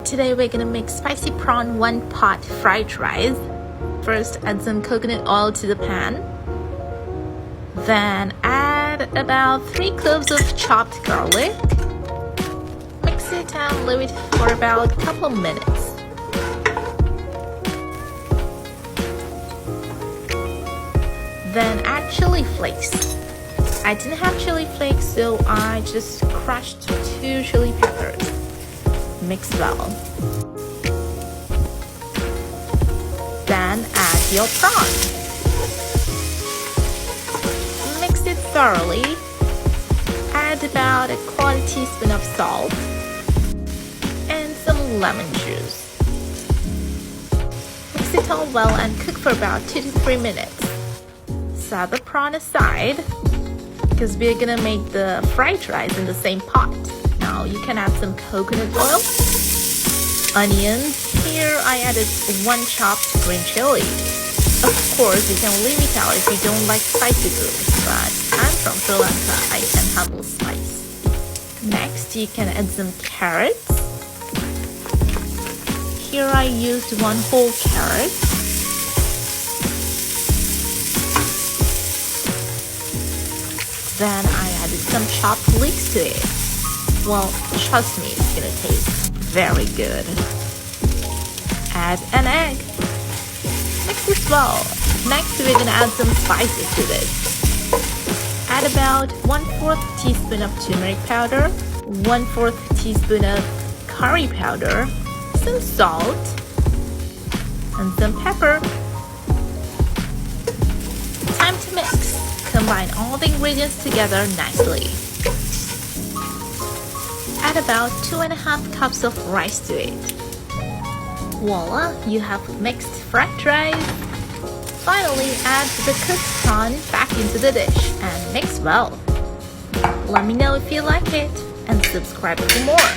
Today we're gonna make spicy prawn one pot fried rice. First, add some coconut oil to the pan. Then add about 3 cloves of chopped garlic. Mix it and leave it for about a couple of minutes. Then add chili flakes. I didn't have chili flakes, so I just crushed 2 chili peppers. Mix well. Then add your prawn. Mix it thoroughly. Add about a 1/4 teaspoon of salt and some lemon juice. Mix it all well and cook for about 2 to 3 minutes. Set the prawn aside because we're gonna make the fried rice in the same pot. Now you can add some coconut oil, onions. Here I added 1 chopped green chili. Of course, you can leave it out if you don't like spicy food, but I'm from Sri Lanka, I can handle spice. Next, you can add some carrots. Here I used 1 whole carrot. Then I added some chopped leeks to it. Well, trust me, it's gonna taste very good. Add an egg. Mix this well. Next, we're gonna add some spices to this. Add about 1/4 teaspoon of turmeric powder, 1/4 teaspoon of curry powder, some salt, and some pepper. Time to mix. Combine all the ingredients together nicely. Add about 2½ cups of rice to it. Voila, you have mixed fried rice. Finally, add the cooked prawn back into the dish and mix well. Let me know if you like it and subscribe for more.